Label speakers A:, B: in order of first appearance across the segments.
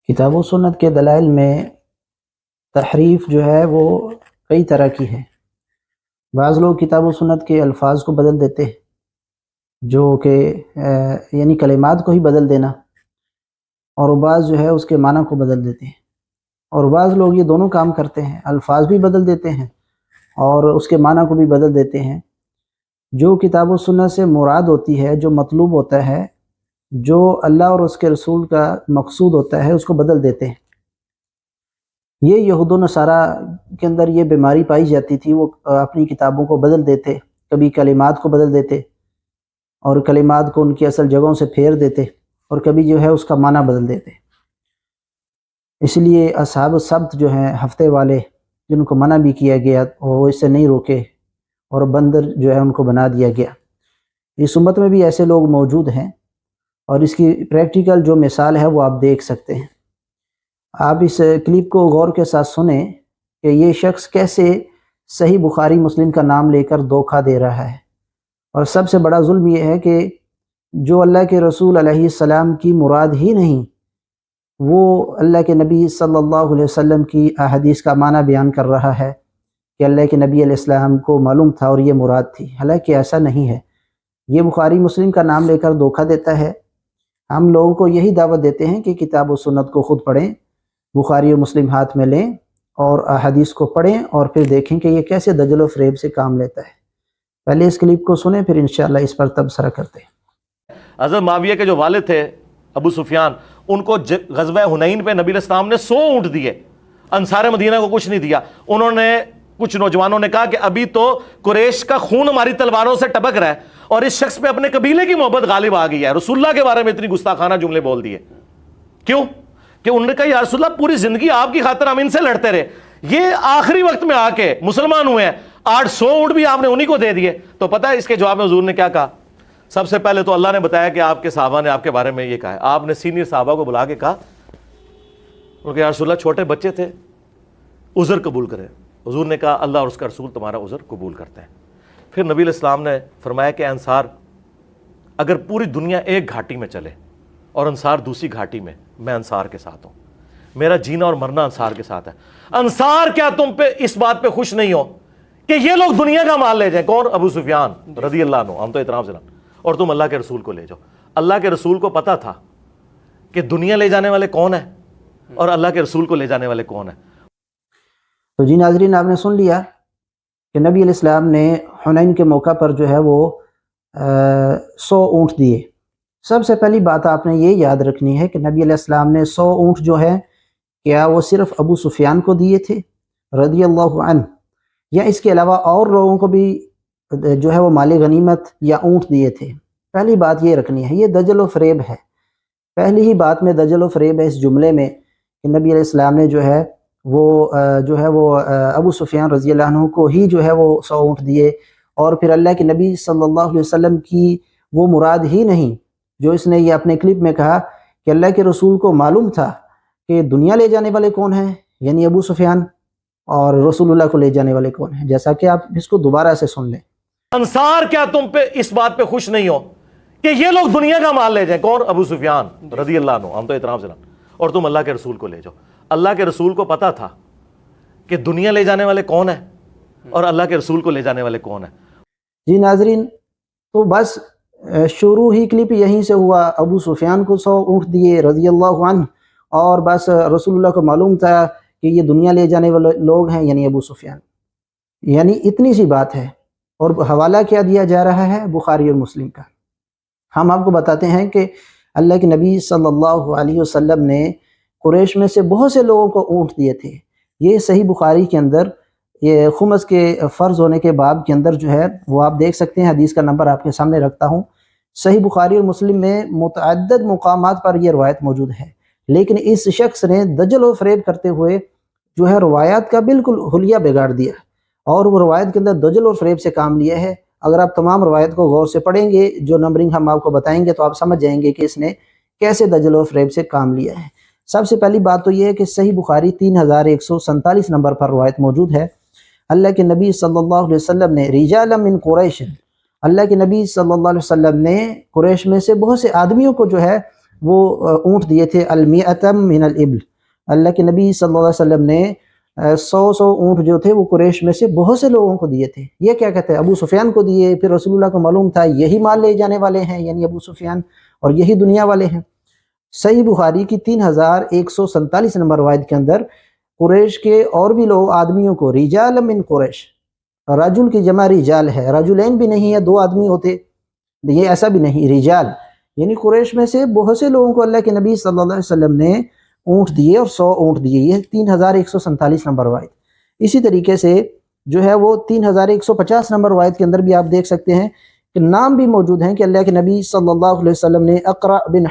A: کتاب و سنت کے دلائل میں تحریف جو ہے وہ کئی طرح کی ہے۔ بعض لوگ کتاب و سنت کے الفاظ کو بدل دیتے ہیں، جو کہ یعنی کلمات کو ہی بدل دینا، اور بعض جو ہے اس کے معنی کو بدل دیتے ہیں، اور بعض لوگ یہ دونوں کام کرتے ہیں، الفاظ بھی بدل دیتے ہیں اور اس کے معنی کو بھی بدل دیتے ہیں۔ جو کتاب و سنت سے مراد ہوتی ہے، جو مطلوب ہوتا ہے، جو اللہ اور اس کے رسول کا مقصود ہوتا ہے، اس کو بدل دیتے ہیں۔ یہ یہود و نصارہ کے اندر یہ بیماری پائی جاتی تھی، وہ اپنی کتابوں کو بدل دیتے، کبھی کلمات کو بدل دیتے اور کلمات کو ان کی اصل جگہوں سے پھیر دیتے، اور کبھی جو ہے اس کا معنی بدل دیتے۔ اس لیے اصحاب السبت جو ہیں، ہفتے والے، جن کو منع بھی کیا گیا، وہ اس سے نہیں روکے اور بندر جو ہے ان کو بنا دیا گیا۔ اس امت میں بھی ایسے لوگ موجود ہیں، اور اس کی پریکٹیکل جو مثال ہے وہ آپ دیکھ سکتے ہیں۔ آپ اس کلپ کو غور کے ساتھ سنیں کہ یہ شخص کیسے صحیح بخاری مسلم کا نام لے کر دھوکہ دے رہا ہے، اور سب سے بڑا ظلم یہ ہے کہ جو اللہ کے رسول علیہ السلام کی مراد ہی نہیں، وہ اللہ کے نبی صلی اللہ علیہ وسلم کی احادیث کا معنی بیان کر رہا ہے کہ اللہ کے نبی علیہ السلام کو معلوم تھا اور یہ مراد تھی، حالانکہ ایسا نہیں ہے۔ یہ بخاری مسلم کا نام لے کر دھوکہ دیتا ہے۔ ہم لوگوں کو یہی دعوت دیتے ہیں کہ کتاب و سنت کو خود پڑھیں، بخاری و مسلم ہاتھ میں لیں اور احادیث کو پڑھیں، اور پھر دیکھیں کہ یہ کیسے دجل و فریب سے کام لیتا ہے۔ پہلے اس کلپ کو سنیں، پھر انشاءاللہ اس پر تبصرہ کرتے ہیں۔
B: حضرت معاویہ کے جو والد تھے ابو سفیان، ان کو غزوہ حنین پہ نبی علیہ السلام نے 100 اونٹ دیے، انصار مدینہ کو کچھ نہیں دیا۔ انہوں نے کچھ نوجوانوں نے کہا کہ ابھی تو قریش کا خون ہماری تلواروں سے ٹپک رہا ہے، اور اس شخص پہ اپنے قبیلے کی محبت غالب آ گئی ہے، رسول اللہ کے بارے میں اتنی گستاخانہ جملے بول دیے۔ کیوں؟ کہ انہوں نے کہا یا رسول اللہ، پوری زندگی آپ کی خاطر ہم ان سے لڑتے رہے، یہ آخری وقت میں آ کے مسلمان ہوئے ہیں، 800 اونٹ بھی آپ نے انہی کو دے دیے۔ تو پتہ ہے اس کے جواب میں حضور نے کیا کہا؟ سب سے پہلے تو اللہ نے بتایا کہ آپ کے صحابہ نے آپ کے بارے میں یہ کہا ہے۔ آپ نے سینئر صحابہ کو بلا کے کہا کہ یا رسول اللہ، چھوٹے بچے تھے، عذر قبول کرے۔ حضور نے کہا اللہ اور اس کا رسول تمہارا عذر قبول کرتے ہیں۔ پھر نبی علیہ السلام نے فرمایا کہ انصار، اگر پوری دنیا ایک گھاٹی میں چلے اور انصار دوسری گھاٹی میں انصار کے ساتھ ہوں، میرا جینا اور مرنا انصار کے ساتھ ہے۔ انصار، کیا تم پہ اس بات پہ خوش نہیں ہو کہ یہ لوگ دنیا کا مال لے جائیں؟ کون؟ ابو سفیان رضی اللہ عنہ، ہم تو احترام سے اور تم اللہ کے رسول کو لے جاؤ۔ اللہ کے رسول کو پتا تھا کہ دنیا لے جانے والے کون ہیں اور اللہ کے رسول کو لے جانے والے کون ہیں۔
A: تو جی ناظرین، آپ نے سن لیا کہ نبی علیہ السلام نے حنین کے موقع پر جو ہے وہ 100 اونٹ دیے۔ سب سے پہلی بات آپ نے یہ یاد رکھنی ہے کہ نبی علیہ السلام نے 100 اونٹ جو ہے، کیا وہ صرف ابو سفیان کو دیے تھے رضی اللہ عنہ، یا اس کے علاوہ اور لوگوں کو بھی جو ہے وہ مال غنیمت یا اونٹ دیے تھے؟ پہلی بات یہ رکھنی ہے، یہ دجل و فریب ہے۔ پہلی ہی بات میں دجل و فریب ہے اس جملے میں کہ نبی علیہ السلام نے جو ہے وہ ابو سفیان رضی اللہ عنہ کو ہی جو ہے وہ 100 اونٹ دیے، اور پھر اللہ کے نبی صلی اللہ علیہ وسلم کی وہ مراد ہی نہیں جو اس نے یہ اپنے کلپ میں کہا کہ اللہ کے رسول کو معلوم تھا کہ دنیا لے جانے والے کون ہیں، یعنی ابو سفیان، اور رسول اللہ کو لے جانے والے کون ہیں۔ جیسا کہ آپ اس کو دوبارہ سے سن لیں۔
B: انصار، کیا تم پہ اس بات پہ خوش نہیں ہو کہ یہ لوگ دنیا کا مال لے جائیں؟ کون؟ ابو سفیان رضی اللہ عنہ، ہم تو احترام سے اور تم اللہ کے رسول کو لے جاؤ۔ اللہ کے رسول کو پتا تھا کہ دنیا لے جانے والے کون ہیں اور اللہ کے رسول کو لے جانے والے کون ہیں۔
A: جی ناظرین، تو بس شروع ہی کلپ یہیں سے ہوا، ابو سفیان کو 100 اونٹ دیے رضی اللہ عنہ، اور بس رسول اللہ کو معلوم تھا کہ یہ دنیا لے جانے والے لوگ ہیں، یعنی ابو سفیان، یعنی اتنی سی بات ہے۔ اور حوالہ کیا دیا جا رہا ہے؟ بخاری اور مسلم کا۔ ہم آپ کو بتاتے ہیں کہ اللہ کے نبی صلی اللہ علیہ وسلم نے قریش میں سے بہت سے لوگوں کو اونٹ دیے تھے۔ یہ صحیح بخاری کے اندر، یہ خمس کے فرض ہونے کے باب کے اندر جو ہے وہ آپ دیکھ سکتے ہیں، حدیث کا نمبر آپ کے سامنے رکھتا ہوں۔ صحیح بخاری اور مسلم میں متعدد مقامات پر یہ روایت موجود ہے، لیکن اس شخص نے دجل و فریب کرتے ہوئے جو ہے روایات کا بالکل حلیہ بگاڑ دیا، اور وہ روایت کے اندر دجل اور فریب سے کام لیا ہے۔ اگر آپ تمام روایت کو غور سے پڑھیں گے، جو نمبرنگ ہم آپ کو بتائیں گے، تو آپ سمجھ جائیں گے کہ اس نے کیسے دجل و فریب سے کام لیا ہے۔ سب سے پہلی بات تو یہ ہے کہ صحیح بخاری 3147 نمبر پر روایت موجود ہے۔ اللہ کے نبی صلی اللہ علیہ وسلم نے رجالا من قریش، اللہ کے نبی صلی اللہ علیہ وسلم نے قریش میں سے بہت سے آدمیوں کو جو ہے وہ اونٹ دیے تھے، المیئتم من الابل، اللہ کے نبی صلی اللہ علیہ وسلم نے 100 اونٹ جو تھے وہ قریش میں سے بہت سے لوگوں کو دیے تھے۔ یہ کیا کہتے ہیں، ابو سفیان کو دیے، پھر رسول اللہ کو معلوم تھا یہی مال لے جانے والے ہیں، یعنی ابو سفیان، اور یہی دنیا والے ہیں۔ صحیح بخاری کی 3147 نمبر روایت کے اندر قریش کے اور بھی لوگ آدمیوں کو، رجال من قریش، رجل کی جمع رجال ہے، رجلین بھی نہیں ہے، 2 آدمی ہوتے، یہ ایسا بھی نہیں، رجال، یعنی قریش میں سے بہت سے لوگوں کو اللہ کے نبی صلی اللہ علیہ وسلم نے اونٹ دیے، اور 100 اونٹ دیے، یہ 3147 نمبر روایت۔ اسی طریقے سے جو ہے وہ 3150 نمبر روایت کے اندر بھی آپ دیکھ سکتے ہیں کہ نام بھی موجود ہیں کہ اللہ کے نبی صلی اللہ علیہ وسلم نے اقرع بن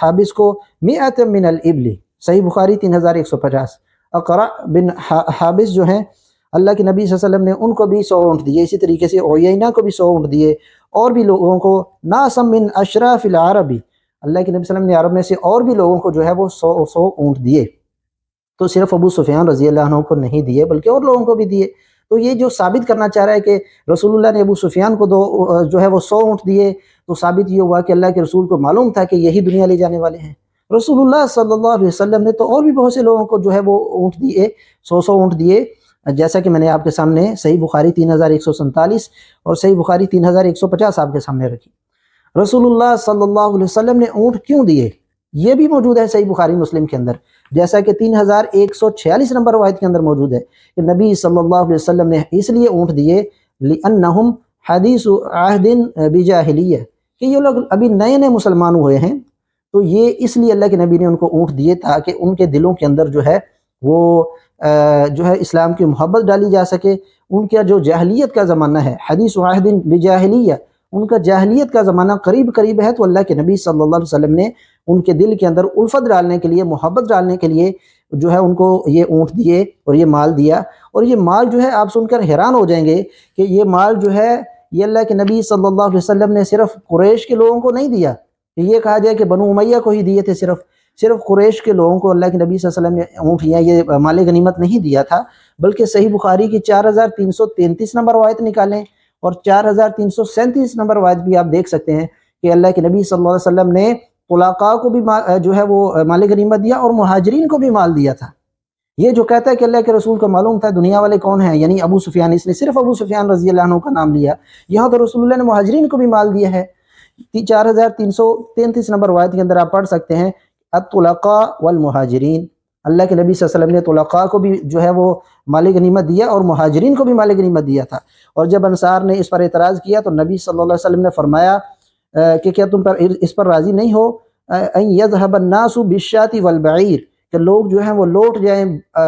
A: حابس کو 100 من الابل، صحیح بخاری 3150، اقرع بن حابس جو ہیں اللہ کے نبی صلی اللہ علیہ وسلم نے ان کو بھی 100 اونٹ دیے، اسی طریقے سے عیینہ کو بھی 100 اونٹ دیے، اور بھی لوگوں کو، ناسم من اشراف العربی، اللہ کے نبی صلی اللہ علیہ وسلم نے عرب میں سے اور بھی لوگوں کو جو ہے وہ 100 اونٹ دیے، تو صرف ابو سفیان رضی اللہ عنہ کو نہیں دیے بلکہ اور لوگوں کو بھی دیے۔ تو یہ جو ثابت کرنا چاہ رہا ہے کہ رسول اللہ نے ابو سفیان کو جو ہے وہ 100 اونٹ دیے، تو ثابت یہ ہوا کہ اللہ کے رسول کو معلوم تھا کہ یہی دنیا لے جانے والے ہیں۔ رسول اللہ صلی اللہ علیہ وسلم نے تو اور بھی بہت سے لوگوں کو جو ہے وہ اونٹ دیے، 100 اونٹ دیے، جیسا کہ میں نے آپ کے سامنے صحیح بخاری 3147 اور صحیح بخاری 3150 آپ کے سامنے رکھی۔ رسول اللہ صلی اللہ علیہ وسلم نے اونٹ کیوں دیے، یہ بھی موجود ہے صحیح بخاری مسلم کے اندر، جیسا کہ 3146 نمبر روایت کے اندر موجود ہے کہ نبی صلی اللہ علیہ وسلم نے اس لیے اونٹ دیے لِأَنَّهُمْ حدیث عہد بجاہلیہ، کہ یہ لوگ ابھی نئے نئے مسلمان ہوئے ہیں، تو یہ اس لیے اللہ کے نبی نے ان کو اونٹ دیے تاکہ ان کے دلوں کے اندر جو ہے وہ جو ہے اسلام کی محبت ڈالی جا سکے۔ ان کا جو جاہلیت کا زمانہ ہے، حدیث عہد بجاہلیہ، ان کا جاہلیت کا زمانہ قریب ہے، تو اللہ کے نبی صلی اللہ علیہ وسلم نے ان کے دل کے اندر الفت ڈالنے کے لیے، محبت ڈالنے کے لیے جو ہے ان کو یہ اونٹ دیے اور یہ مال دیا۔ اور یہ مال جو ہے آپ سن کر حیران ہو جائیں گے کہ یہ مال جو ہے یہ اللہ کے نبی صلی اللہ علیہ وسلم نے صرف قریش کے لوگوں کو نہیں دیا، یہ کہا جائے کہ بنو امیہ کو ہی دیے تھے، صرف قریش کے لوگوں کو اللہ کے نبی صلی اللہ علیہ وسلم نے اونٹ یا یہ مال غنیمت نہیں دیا تھا، بلکہ صحیح بخاری کی 4333 نمبر روایت نکالیں اور 4337 نمبر روایت بھی آپ دیکھ سکتے ہیں کہ اللہ کے نبی صلی اللہ علیہ وسلم نے طلقاء کو بھی جو ہے وہ مال غنیمت دیا اور مہاجرین کو بھی مال دیا تھا۔ یہ جو کہتا ہے کہ اللہ کے رسول کو معلوم تھا دنیا والے کون ہیں، یعنی ابو سفیان، اس نے صرف ابو سفیان رضی اللہ عنہ کا نام لیا، یہاں تو رسول اللہ نے مہاجرین کو بھی مال دیا ہے۔ 4333 نمبر روایت کے اندر آپ پڑھ سکتے ہیں الطلقاء والمہاجرین، اللہ کے نبی صلی اللہ علیہ وسلم نے طلقاء کو بھی جو ہے وہ مال غنیمت دیا اور مہاجرین کو بھی مال غنیمت دیا تھا۔ اور جب انصار نے اس پر اعتراض کیا تو نبی صلی اللہ علیہ وسلم نے فرمایا کہ کیا تم پر اس پر راضی نہیں ہو ان یذهب الناس بالشاة والبعیر، کہ لوگ جو ہیں وہ لوٹ جائیں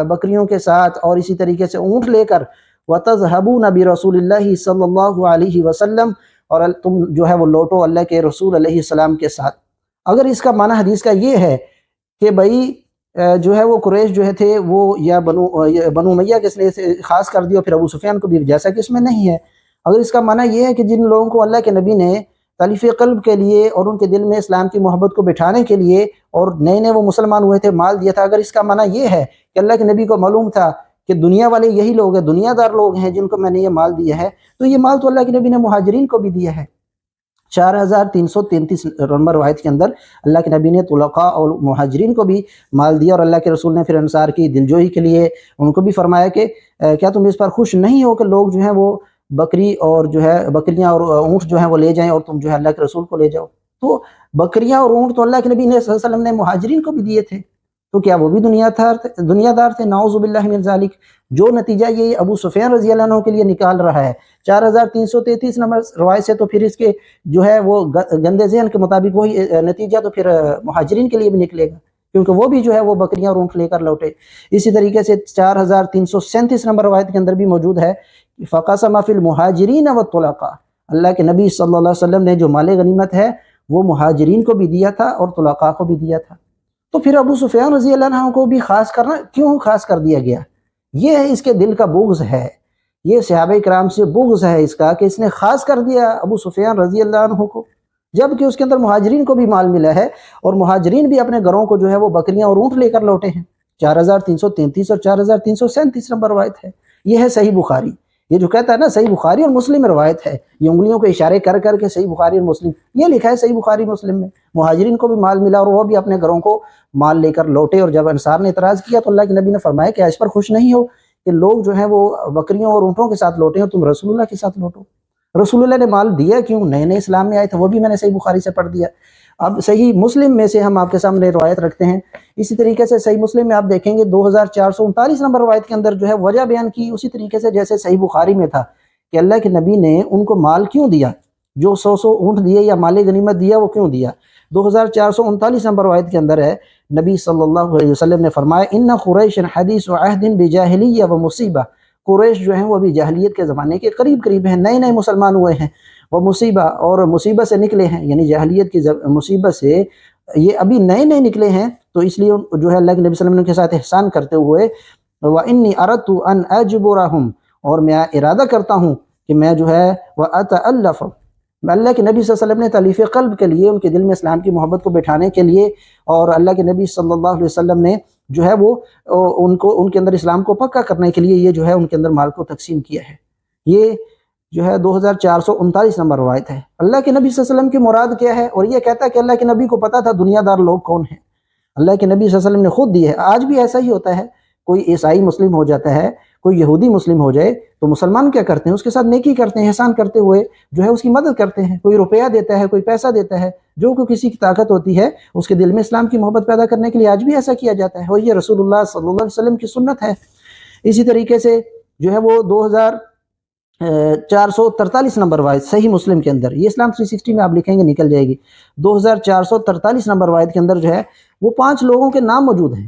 A: بکریوں کے ساتھ اور اسی طریقے سے اونٹ لے کر، وتذهبون برسول اللہ صلی اللہ علیہ وسلم، اور تم جو ہے وہ لوٹو اللہ کے رسول علیہ السلام کے ساتھ۔ اگر اس کا معنی حدیث کا یہ ہے کہ بھئی جو ہے وہ قریش جو ہے تھے وہ یا بنو امیہ کے لیے خاص کر دیا، پھر ابو سفیان کو بھی، جیسا کہ اس میں نہیں ہے۔ اگر اس کا معنی یہ ہے کہ جن لوگوں کو اللہ کے نبی نے تالیف قلب کے لیے اور ان کے دل میں اسلام کی محبت کو بٹھانے کے لیے اور نئے وہ مسلمان ہوئے تھے مال دیا تھا، اگر اس کا معنی یہ ہے کہ اللہ کے نبی کو معلوم تھا کہ دنیا والے یہی لوگ ہیں، دنیا دار لوگ ہیں جن کو میں نے یہ مال دیا ہے، تو یہ مال تو اللہ کے نبی نے مہاجرین کو بھی دیا ہے۔ 4333 نمبر روایت کے اندر اللہ کے نبی نے طلقاء اور مہاجرین کو بھی مال دیا، اور اللہ کے رسول نے پھر انصار کی دلجوئی کے لیے ان کو بھی فرمایا کہ کیا تم اس پر خوش نہیں ہو کہ لوگ جو ہیں وہ بکری اور جو ہے بکریاں اور اونٹ جو ہیں وہ لے جائیں اور تم جو ہے اللہ کے رسول کو لے جاؤ۔ تو بکریاں اور اونٹ تو اللہ کے نبی نے صلی اللہ علیہ وسلم نے مہاجرین کو بھی دیے تھے، تو کیا وہ بھی دنیا دار تھے؟ نعوذ باللہ من ذالک۔ جو نتیجہ یہ ابو سفیان رضی اللہ عنہ کے لیے نکال رہا ہے 4333 نمبر روایت سے، تو پھر اس کے جو ہے وہ گندے ذہن کے مطابق وہی نتیجہ تو پھر مہاجرین کے لیے بھی نکلے گا، کیونکہ وہ بھی جو ہے وہ بکریاں اور اونٹ لے کر لوٹے۔ اسی طریقے سے 4337 نمبر روایت کے اندر بھی موجود ہے فَقَسَمَ فِي الْمُهَاجِرِينَ وَالطُّلَقَاء، اللہ کے نبی صلی اللہ علیہ وسلم نے جو مال غنیمت ہے وہ مہاجرین کو بھی دیا تھا اور طلقاء کو بھی دیا تھا۔ تو پھر ابو سفیان رضی اللہ عنہ کو بھی خاص کرنا کیوں خاص کر دیا گیا؟ یہ ہے اس کے دل کا بغض ہے، یہ صحابہ کرام سے بغض ہے اس کا کہ اس نے خاص کر دیا ابو سفیان رضی اللہ عنہ کو، جبکہ اس کے اندر مہاجرین کو بھی مال ملا ہے اور مہاجرین بھی اپنے گھروں کو جو ہے وہ بکریاں اور اونٹ لے کر لوٹے ہیں۔ 4333 اور 4337 نمبر روایت ہے، یہ ہے صحیح بخاری۔ یہ جو کہتا ہے نا صحیح بخاری اور مسلم میں روایت ہے، یہ انگلیوں کے اشارے کر کر کے صحیح بخاری اور مسلم، یہ لکھا ہے صحیح بخاری مسلم میں، مہاجرین کو بھی مال ملا اور وہ بھی اپنے گھروں کو مال لے کر لوٹے، اور جب انصار نے اعتراض کیا تو اللہ کے نبی نے فرمایا کہ اس پر خوش نہیں ہو کہ لوگ جو ہیں وہ بکریوں اور اونٹوں کے ساتھ لوٹے ہیں، تم رسول اللہ کے ساتھ لوٹو۔ رسول اللہ نے مال دیا کیوں؟ نئے نئے اسلام میں آئے تھے، وہ بھی میں نے صحیح بخاری سے پڑھ دیا۔ اب صحیح مسلم میں سے ہم آپ کے سامنے روایت رکھتے ہیں، اسی طریقے سے صحیح مسلم میں آپ دیکھیں گے 2439 نمبر روایت کے اندر جو ہے وجہ بیان کی اسی طریقے سے جیسے صحیح بخاری میں تھا کہ اللہ کے نبی نے ان کو مال کیوں دیا، جو 100 اونٹ دیے یا مال غنیمت دیا وہ کیوں دیا۔ 2439 نمبر روایت کے اندر ہے، نبی صلی اللہ علیہ وسلم نے فرمایا ان قریش حدیث عہد بجاہلیہ و مصیبہ، قریش جو ہیں وہ بھی جاہلیت کے زمانے کے قریب ہیں، نئے نئے مسلمان ہوئے ہیں، وہ مصیبہ اور مصیبت سے نکلے ہیں، یعنی جاہلیت کی مصیبت سے یہ ابھی نئے نئے نکلے ہیں، تو اس لیے جو ہے اللہ کے نبی صلی اللہ علیہ وسلم کے ساتھ احسان کرتے ہوئے وَإِنِّي أَرَدْتُ أَنْ أَجْبُرَهُمْ، اور میں ارادہ کرتا ہوں کہ میں جو ہے وَأَتَأَلَّفُ، اللہ کے نبی صلی اللہ علیہ وسلم نے تالیف قلب کے لیے ان کے دل میں اسلام کی محبت کو بٹھانے کے لیے، اور اللہ کے نبی صلی اللہ علیہ وسلم نے جو ہے وہ ان کے اندر اسلام کو پکا کرنے کے لیے یہ جو ہے ان کے اندر مال کو تقسیم کیا ہے۔ یہ جو ہے 2439 نمبر روایت ہے۔ اللہ کے نبی صلی اللہ علیہ وسلم کی مراد کیا ہے؟ اور یہ کہتا ہے کہ اللہ کے نبی کو پتا تھا دنیا دار لوگ کون ہیں، اللہ کے نبی صلی اللہ علیہ وسلم نے خود دی ہے۔ آج بھی ایسا ہی ہوتا ہے، کوئی عیسائی مسلم ہو جاتا ہے، کوئی یہودی مسلم ہو جائے تو مسلمان کیا کرتے ہیں؟ اس کے ساتھ نیکی کرتے ہیں، احسان کرتے ہوئے جو ہے اس کی مدد کرتے ہیں، کوئی روپیہ دیتا ہے، کوئی پیسہ دیتا ہے، جو کوئی کسی کی طاقت ہوتی ہے اس کے دل میں اسلام کی محبت پیدا کرنے کے لیے آج بھی ایسا کیا جاتا ہے، اور یہ رسول اللہ صلی اللہ علیہ وسلم کی سنت ہے۔ اسی طریقے سے جو ہے وہ 2443 نمبر روایت صحیح مسلم کے اندر، یہ اسلام 360 میں آپ لکھیں گے نکل جائے گی، 2443 نمبر روایت کے اندر جو ہے وہ 5 لوگوں کے نام موجود ہیں۔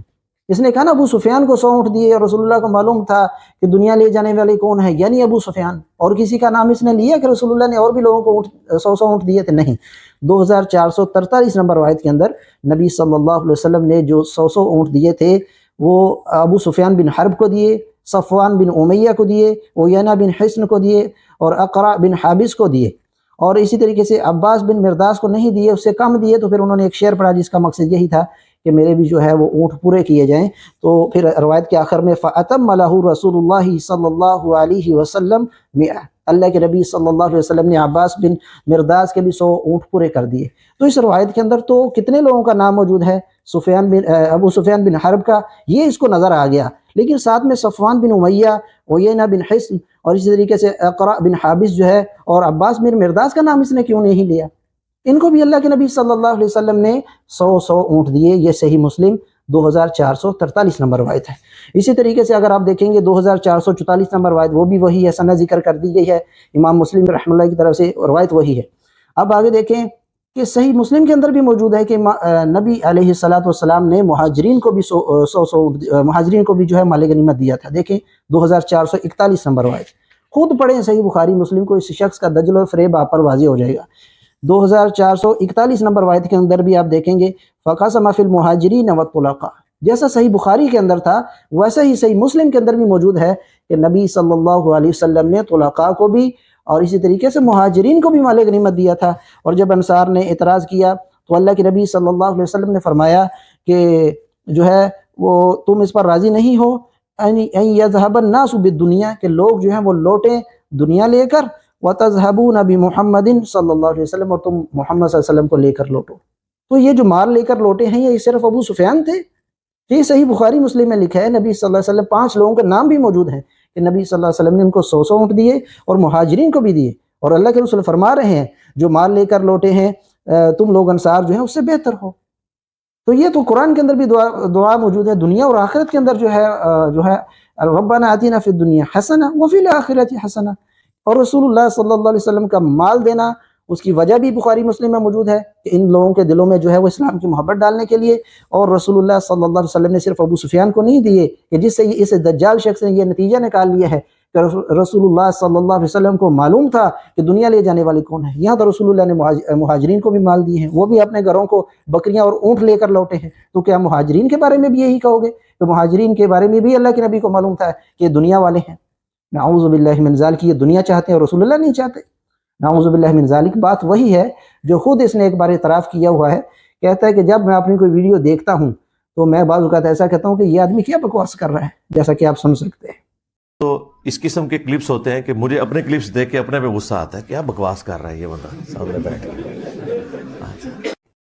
A: اس نے کہا نا ابو سفیان کو 100 اونٹ دیے اور رسول اللہ کو معلوم تھا کہ دنیا لے جانے والے کون ہے، یعنی ابو سفیان، اور کسی کا نام اس نے لیا کہ رسول اللہ نے اور بھی لوگوں کو 100 اونٹ دیے تھے؟ نہیں۔ 2443 نمبر روایت کے اندر نبی صلی اللہ علیہ وسلم نے جو 100 اونٹ دیے تھے وہ ابو سفیان بن حرب کو دیے، صفوان بن امیہ کو دیے، عیینہ بن حصن کو دیے، اور اقرع بن حابس کو دیے، اور اسی طریقے سے عباس بن مرداس کو نہیں دیے، اس سے کم دیے۔ تو پھر انہوں نے ایک شعر پڑھا جس کا مقصد یہی تھا کہ میرے بھی جو ہے وہ اونٹ پورے کیے جائیں۔ تو پھر روایت کے آخر میں فَأَتَمَّ لَهُ رسول اللہ صلی اللہ علیہ وسلم 100، اللہ کے نبی صلی اللہ علیہ وسلم نے عباس بن مرداس کے بھی 100 اونٹ پورے کر دیے۔ تو اس روایت کے اندر تو کتنے لوگوں کا نام موجود ہے؟ ابو سفیان بن حرب کا یہ اس کو نظر آ گیا، لیکن ساتھ میں صفوان بن امیہ، عیینہ بن حصن، اور اسی طریقے سے اقرع بن حابس جو ہے، اور عباس بن مرداس کا نام اس نے کیوں نہیں لیا؟ ان کو بھی اللہ کے نبی صلی اللہ علیہ وسلم نے 100 اونٹ دیے۔ یہ صحیح مسلم 2443 نمبر روایت ہے۔ اسی طریقے سے اگر آپ دیکھیں گے 2444 نمبر روایت، وہ بھی وہی ہے، سند ذکر کر دی گئی ہے امام مسلم رحمہ اللہ کی طرف سے، روایت وہی ہے۔ اب آگے دیکھیں کہ صحیح مسلم کے اندر بھی موجود ہے کہ نبی علیہ السلام نے مہاجرین کو بھی 100 مہاجرین کو بھی جو ہے مال غنیمت دیا تھا۔ دیکھیں 2441 نمبر روایت، خود پڑھیں صحیح بخاری مسلم کو، اس شخص کا دجل و فریب آپ پر واضح ہو جائے گا۔ 2441 نمبر روایت کے اندر بھی آپ دیکھیں گے فَقَسَمَ فِي الْمُهَاجِرِينَ وَالطُّلَقَاء، جیسا صحیح بخاری کے اندر تھا ویسا ہی صحیح مسلم کے اندر بھی موجود ہے کہ نبی صلی اللہ علیہ وسلم نے طلقاء کو بھی اور اسی طریقے سے مہاجرین کو بھی مال غنیمت دیا تھا۔ اور جب انصار نے اعتراض کیا تو اللہ کے نبی صلی اللہ علیہ وسلم نے فرمایا کہ جو ہے وہ تم اس پر راضی نہیں ہو ان یذهب الناس بالدنیا، کہ لوگ جو ہیں وہ لوٹیں دنیا لے کر، وتذهبون بمحمد صلی اللہ علیہ وسلم، اور تم محمد صلی اللہ علیہ وسلم کو لے کر لوٹو۔ تو یہ جو مال لے کر لوٹے ہیں یہ صرف ابو سفیان تھے؟ یہ صحیح بخاری مسلم میں لکھا ہے، نبی صلی اللہ علیہ وسلم 5 لوگوں کے نام بھی موجود ہیں کہ نبی صلی اللہ علیہ وسلم نے ان کو 100 اونٹ دیے اور مہاجرین کو بھی دیے، اور اللہ کے رسول فرما رہے ہیں جو مال لے کر لوٹے ہیں تم لوگ انصار جو ہیں اس سے بہتر ہو۔ تو یہ تو قرآن کے اندر بھی دعا موجود ہے، دنیا اور آخرت کے اندر جو ہے ربنا آتنا فی الدنیا حسنہ وفی الآخرۃ حسنہ، اور رسول اللہ صلی اللہ علیہ وسلم کا مال دینا اس کی وجہ بھی بخاری مسلم میں موجود ہے کہ ان لوگوں کے دلوں میں جو ہے وہ اسلام کی محبت ڈالنے کے لیے، اور رسول اللہ صلی اللہ علیہ وسلم نے صرف ابو سفیان کو نہیں دیے کہ جس سے اس دجال شخص نے یہ نتیجہ نکال لیا ہے کہ رسول اللہ صلی اللہ علیہ وسلم کو معلوم تھا کہ دنیا لے جانے والے کون ہیں، یہاں تو رسول اللہ نے مہاجرین کو بھی مال دیے ہیں، وہ بھی اپنے گھروں کو بکریاں اور اونٹ لے کر لوٹے ہیں۔ تو کیا مہاجرین کے بارے میں بھی یہی کہو گے کہ مہاجرین کے بارے میں بھی اللہ کے نبی کو معلوم تھا کہ یہ دنیا والے ہیں؟ نعوذ باللہ من ذالک، یہ دنیا چاہتے ہیں اور رسول اللہ نہیں چاہتے، نعوذ باللہ من ذالک۔ بات وہی ہے جو خود اس نے ایک بار اعتراف کیا ہوا ہے، کہتا ہے کہ جب میں اپنی کوئی ویڈیو دیکھتا ہوں تو میں بعض اوقات ایسا کہتا ہوں کہ یہ آدمی کیا بکواس کر رہا ہے، جیسا کہ آپ سن سکتے ہیں۔
B: تو اس قسم کے کلپس ہوتے ہیں کہ مجھے اپنے کلپس دیکھ کے اپنے پہ غصہ آتا ہے، کیا بکواس کر رہا ہے یہ بندہ سامنے بیٹھ کے.